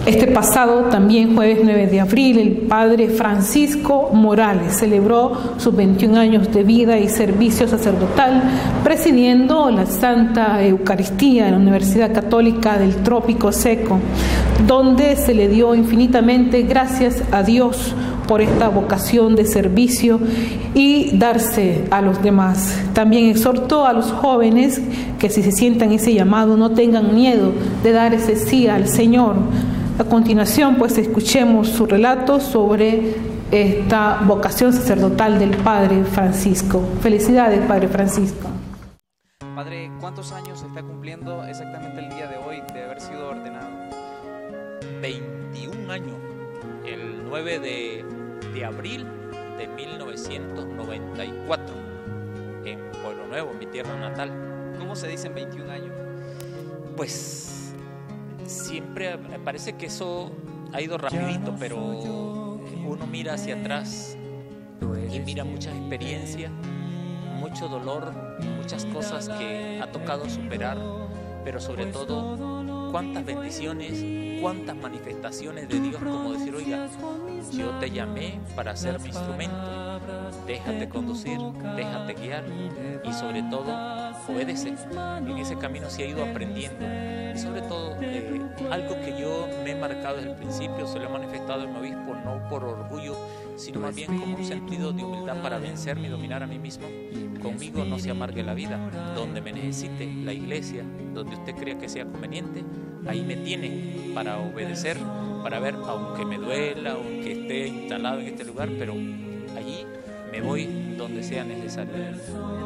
Este pasado también jueves 9 de abril, el padre Francisco Morales celebró sus 21 años de vida y servicio sacerdotal, presidiendo la Santa Eucaristía en la Universidad Católica del Trópico Seco, donde se le dio infinitamente gracias a Dios por esta vocación de servicio y darse a los demás. También exhortó a los jóvenes que si se sientan ese llamado no tengan miedo de dar ese sí al Señor. A continuación, pues escuchemos su relato sobre esta vocación sacerdotal del Padre Francisco. Felicidades, Padre Francisco. Padre, ¿cuántos años está cumpliendo exactamente el día de hoy de haber sido ordenado? 21 años, el 9 de abril de 1994, en Pueblo Nuevo, mi tierra natal. ¿Cómo se dicen 21 años? Pues siempre parece que eso ha ido rapidito, pero uno mira hacia atrás y mira muchas experiencias, mucho dolor, muchas cosas que ha tocado superar, pero sobre todo cuántas bendiciones, cuántas manifestaciones de Dios, como decir, oiga, yo te llamé para ser mi instrumento, déjate conducir, déjate guiar y sobre todo obedece. En ese camino se ha ido aprendiendo y sobre todo algo que yo me he marcado desde el principio, se lo he manifestado en mi obispo, no por orgullo, sino más bien como un sentido de humildad para vencerme y dominar a mí mismo. Conmigo no se amargue la vida, donde me necesite, la iglesia, donde usted crea que sea conveniente, ahí me tiene para obedecer, para ver, aunque me duela, aunque esté instalado en este lugar, pero allí me voy donde sea necesario.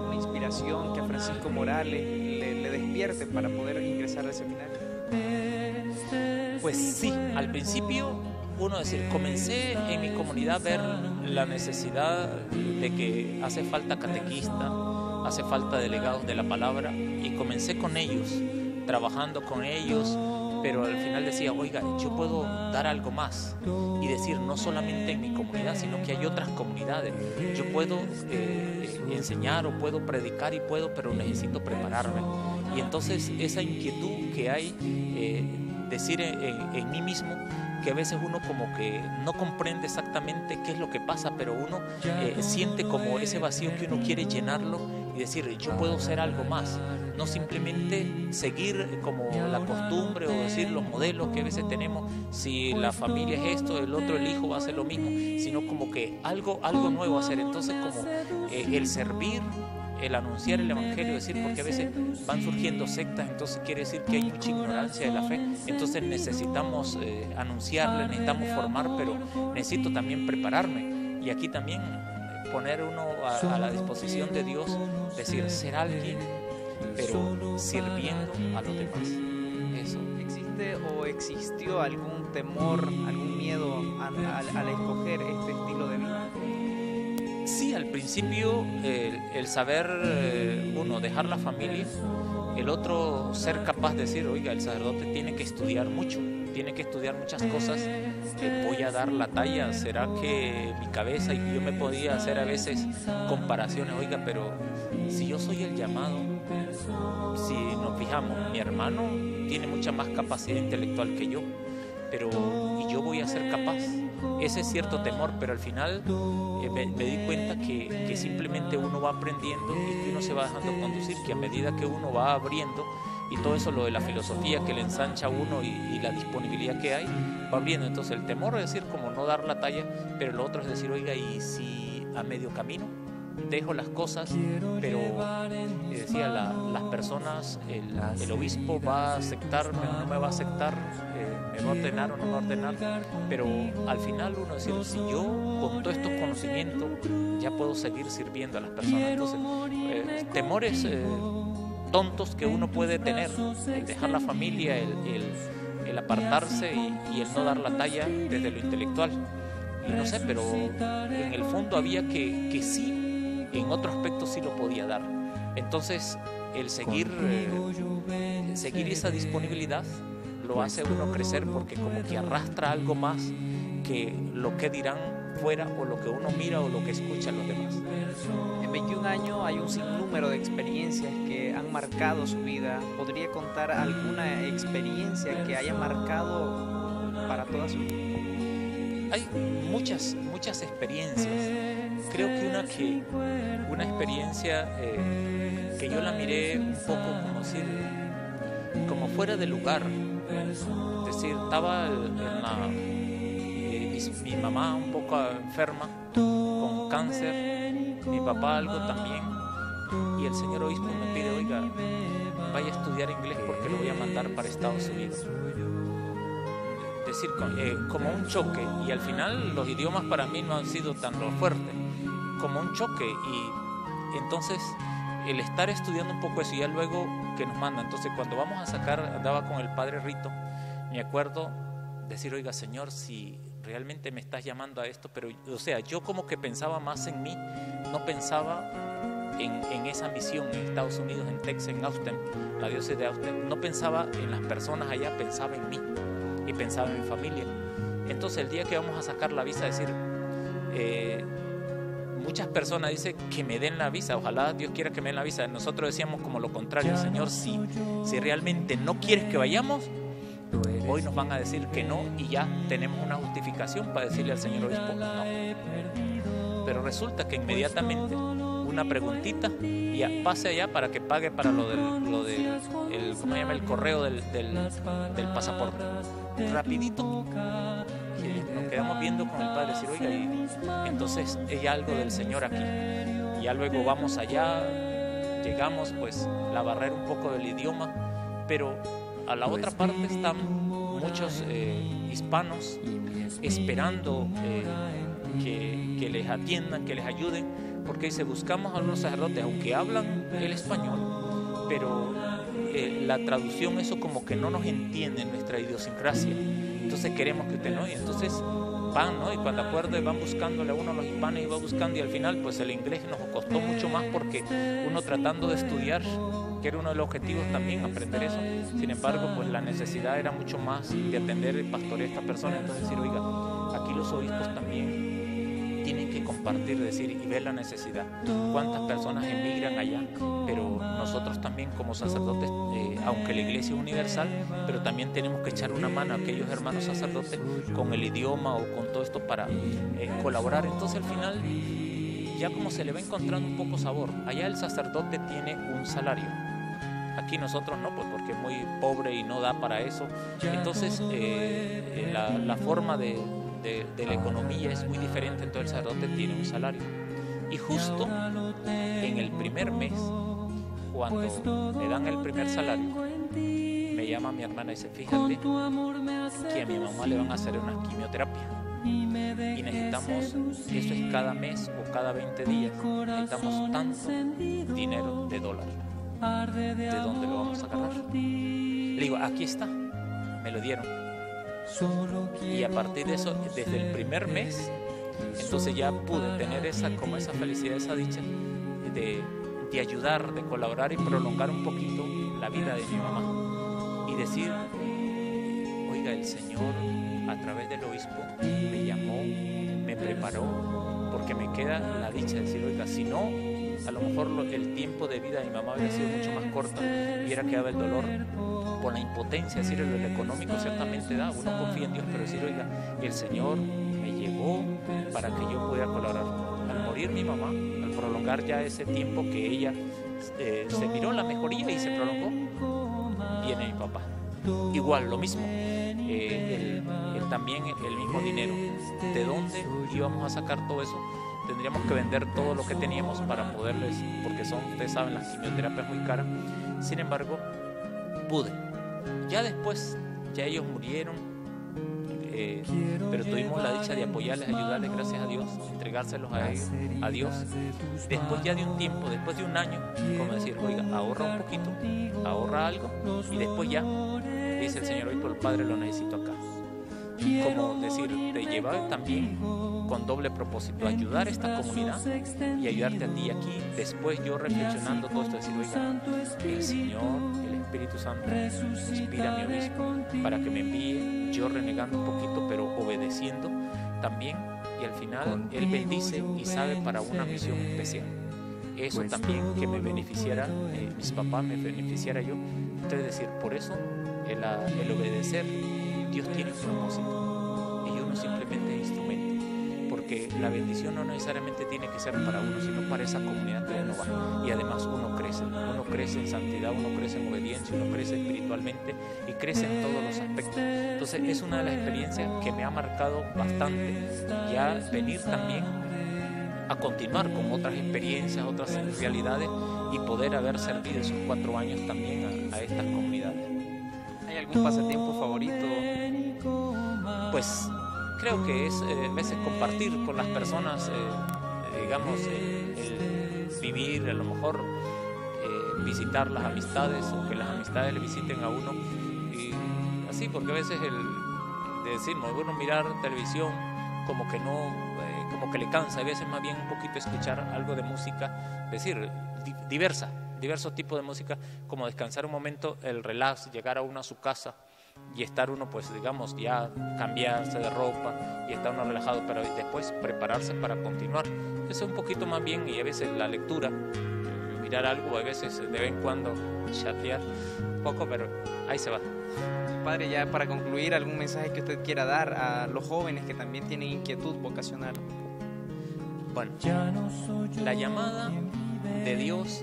Una inspiración que a Francisco Morales le despierte para poder ingresar al seminario. Pues sí, al principio, comencé en mi comunidad a ver la necesidad de que hace falta catequista, hace falta delegados de la palabra, y comencé con ellos, trabajando con ellos, pero al final decía, oiga, yo puedo dar algo más y decir, no solamente en mi comunidad, sino que hay otras comunidades. Yo puedo enseñar o puedo predicar pero necesito prepararme. Y entonces esa inquietud que hay, decir en mí mismo, que a veces uno como que no comprende exactamente qué es lo que pasa, pero uno siente como ese vacío que uno quiere llenarlo y decir, yo puedo ser algo más, no simplemente seguir como la costumbre o decir los modelos que a veces tenemos, si la familia es esto, el otro, el hijo va a hacer lo mismo, sino como que algo nuevo hacer. Entonces como el servir, el anunciar el evangelio, decir, porque a veces van surgiendo sectas, entonces quiere decir que hay mucha ignorancia de la fe, entonces necesitamos anunciarle, necesitamos formar, pero necesito también prepararme, y aquí también poner uno a la disposición de Dios, decir, ser alguien, pero sirviendo a los demás. Eso. ¿Existe o existió algún temor, algún miedo al escoger este estilo de vida? Sí, al principio el saber, uno, dejar la familia, el otro ser capaz de decir, oiga, el sacerdote tiene que estudiar mucho, tiene que estudiar muchas cosas, voy a dar la talla, será que mi cabeza, y yo me podía hacer a veces comparaciones, oiga, pero si yo soy el llamado, si nos fijamos, mi hermano tiene mucha más capacidad intelectual que yo, pero ¿y yo voy a ser capaz? Ese es cierto temor, pero al final me di cuenta que simplemente uno va aprendiendo y que uno se va dejando conducir, que a medida que uno va abriendo, y todo eso, lo de la filosofía que le ensancha a uno y la disponibilidad que hay, va abriendo. Entonces el temor es decir, como no dar la talla, pero lo otro es decir, oiga, y si a medio camino dejo las cosas, pero decía, las personas, el obispo va a aceptarme o no me va a aceptar, me va a ordenar o no me va a ordenar, pero al final uno decir, si yo con todos estos conocimientos ya puedo seguir sirviendo a las personas. Entonces temores tontos que uno puede tener, el dejar la familia, el apartarse y el no dar la talla desde lo intelectual, y no sé, pero en el fondo había que sí, en otro aspecto sí lo podía dar. Entonces el seguir esa disponibilidad lo hace uno crecer, porque como que arrastra algo más que lo que dirán fuera, o lo que uno mira o lo que escuchan los demás. En 21 años hay un sinnúmero de experiencias que han marcado su vida. ¿Podría contar alguna experiencia que haya marcado para toda su vida? Hay muchas experiencias. Creo que una experiencia que yo la miré un poco como decir, como fuera de lugar. Es decir, estaba mi mamá un poco enferma, con cáncer, mi papá algo también, y el señor obispo me pide, oiga, vaya a estudiar inglés porque lo voy a mandar para Estados Unidos. Es decir, como un choque, y al final los idiomas para mí no han sido tan fuertes, como un choque, y entonces el estar estudiando un poco eso, y ya luego que nos manda, entonces cuando vamos a sacar, andaba con el padre Rito, me acuerdo decir, oiga Señor, si realmente me estás llamando a esto, pero o sea, yo como que pensaba más en mí, no pensaba en esa misión en Estados Unidos, en Texas, en Austin, la diócesis de Austin, no pensaba en las personas allá, pensaba en mí y pensaba en mi familia. Entonces el día que vamos a sacar la visa, decir, muchas personas dicen que me den la visa, ojalá Dios quiera que me den la visa. Nosotros decíamos como lo contrario, Señor, si realmente no quieres que vayamos, hoy nos van a decir que no y ya tenemos una justificación para decirle al señor obispo no. Pero resulta que inmediatamente una preguntita y ya pase allá para que pague para lo del ¿cómo se llama? El correo del pasaporte. Rapidito. Y nos quedamos viendo con el padre decir, oiga, y entonces hay algo del Señor aquí. Y ya luego vamos allá, llegamos, pues la barrera un poco del idioma, pero a la otra parte están muchos hispanos esperando que les atiendan, que les ayuden, porque dice, buscamos a unos sacerdotes, aunque hablan el español, pero la traducción, eso como que no nos entiende nuestra idiosincrasia, entonces queremos que usted no, y entonces van, ¿no? Y cuando acuerden van buscándole a uno a los hispanos y va buscando, y al final pues el inglés nos costó mucho más porque uno tratando de estudiar, que era uno de los objetivos también, aprender eso. Sin embargo, pues la necesidad era mucho más de atender y pastorear a esta persona. Entonces decir, oiga, aquí los obispos también tienen que compartir, decir, y ver la necesidad. Cuántas personas emigran allá, pero nosotros también como sacerdotes, aunque la iglesia es universal, pero también tenemos que echar una mano a aquellos hermanos sacerdotes con el idioma o con todo esto para colaborar. Entonces al final ya como se le va encontrando un poco sabor. Allá el sacerdote tiene un salario. Aquí nosotros no, pues porque es muy pobre y no da para eso. Entonces la forma de la economía es muy diferente, entonces el sacerdote tiene un salario. Y justo en el primer mes, cuando me dan el primer salario, me llama mi hermana y dice, fíjate que a mi mamá le van a hacer una quimioterapia. Y necesitamos, eso es cada mes o cada 20 días, necesitamos tanto dinero de dólar. ¿De dónde lo vamos a agarrar? Le digo, aquí está, me lo dieron. Y a partir de eso, desde el primer mes, entonces ya pude tener esa felicidad, esa dicha de ayudar, de colaborar y prolongar un poquito la vida de mi mamá. Y decir, oiga, el Señor a través del obispo me llamó, me preparó, porque me queda la dicha de decir, oiga, si no, a lo mejor el tiempo de vida de mi mamá hubiera sido mucho más corto, hubiera quedado el dolor por la impotencia, es decir, lo económico ciertamente da, uno confía en Dios, pero decir, oiga, el Señor me llevó para que yo pudiera colaborar. Al morir mi mamá, al prolongar ya ese tiempo que ella se miró la mejoría y se prolongó, viene mi papá. Igual, lo mismo, también el mismo dinero. ¿De dónde íbamos a sacar todo eso? Tendríamos que vender todo lo que teníamos para poderles, porque ustedes saben, las quimioterapias muy caras. Sin embargo, pude. Ya después, ya ellos murieron, pero tuvimos la dicha de apoyarles, ayudarles, gracias a Dios, entregárselos a Dios. Después ya de un tiempo, después de un año, como decir, oiga, ahorra un poquito, ahorra algo, y después ya, dice el Señor, hoy por el Padre lo necesito acá. Como decir, te lleva también con doble propósito, ayudar a esta comunidad y ayudarte a ti aquí. Después yo reflexionando todo esto, decir, oiga, el Señor, el Espíritu Santo, inspira a mi obispo para que me envíe, yo renegando un poquito, pero obedeciendo también, y al final Él bendice y sabe para una misión especial. Eso también que me beneficiara, mis papás, me beneficiara yo, Entonces decir, por eso el obedecer, Dios tiene un propósito y uno simplemente es instrumento, porque la bendición no necesariamente tiene que ser para uno, sino para esa comunidad que uno va. Y además uno crece en santidad, uno crece en obediencia, uno crece espiritualmente y crece en todos los aspectos. Entonces es una de las experiencias que me ha marcado bastante, ya venir también a continuar con otras experiencias, otras realidades y poder haber servido esos 4 años también a estas comunidades. ¿Hay algún pasatiempo favorito? Pues creo que es a veces compartir con las personas, digamos, el vivir, a lo mejor visitar las amistades o que las amistades le visiten a uno, y así, porque a veces el de decir, bueno, mirar televisión como que no, como que le cansa, a veces más bien un poquito escuchar algo de música, decir, diversos tipos de música, como descansar un momento, el relax, llegar a uno a su casa y estar uno, pues digamos, ya cambiarse de ropa y estar uno relajado, pero después prepararse para continuar. Eso es un poquito más bien, y a veces la lectura, mirar algo, a veces de vez en cuando chatear un poco, pero ahí se va. Padre, ya para concluir, ¿algún mensaje que usted quiera dar a los jóvenes que también tienen inquietud vocacional? Bueno, la llamada de Dios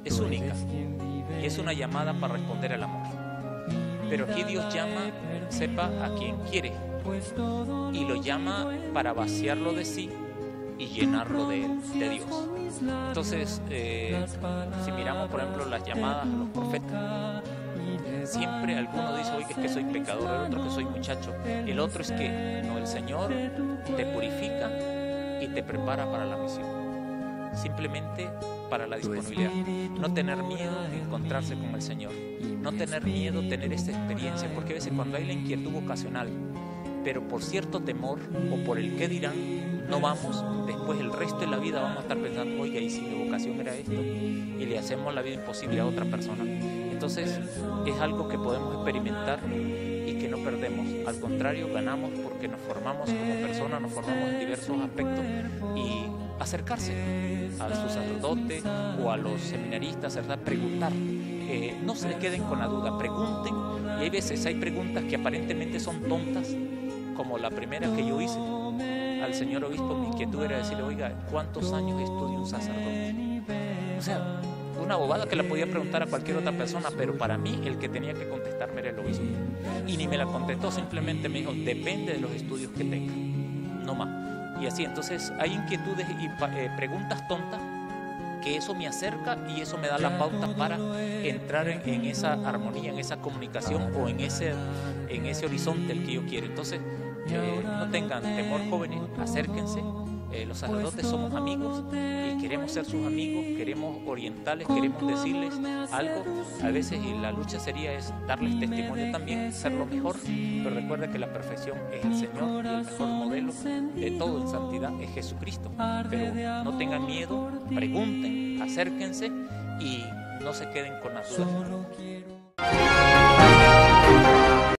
es única y es una llamada para responder al amor. Pero aquí Dios llama, sepa, a quien quiere, y lo llama para vaciarlo de sí y llenarlo de Dios. Entonces, si miramos, por ejemplo, las llamadas a los profetas, siempre alguno dice, oye, es que soy pecador, el otro que soy muchacho, el otro es que no, el Señor te purifica y te prepara para la misión, simplemente para la disponibilidad. No tener miedo de encontrarse con el Señor, no tener miedo de tener esta experiencia, porque a veces cuando hay la inquietud vocacional, pero por cierto temor o por el qué dirán, no vamos, después el resto de la vida vamos a estar pensando, oiga, ¿y si mi vocación era esto? Y le hacemos la vida imposible a otra persona. Entonces es algo que podemos experimentar y que no perdemos, al contrario, ganamos porque nos formamos como personas, nos formamos en diversos aspectos, y acercarse al sacerdote o a los seminaristas, ¿verdad? Preguntar, no se queden con la duda, pregunten, y hay veces hay preguntas que aparentemente son tontas, como la primera que yo hice al señor obispo. Mi inquietud era decirle, oiga, ¿cuántos años estudia un sacerdote? O sea, una bobada que la podía preguntar a cualquier otra persona, pero para mí el que tenía que contestarme era el obispo, y ni me la contestó, simplemente me dijo, depende de los estudios que tenga, no más. Y así, entonces hay inquietudes y preguntas tontas que eso me acerca y eso me da la pauta para entrar en esa armonía, en esa comunicación o en ese horizonte el que yo quiero. Entonces no tengan temor, jóvenes, acérquense. Los sacerdotes somos amigos y queremos ser sus amigos, queremos orientarles, queremos decirles algo. A veces y la lucha es darles testimonio también, ser lo mejor, pero recuerda que la perfección es el Señor y el mejor modelo de todo en santidad es Jesucristo. Pero no tengan miedo, pregunten, acérquense y no se queden con las dudas.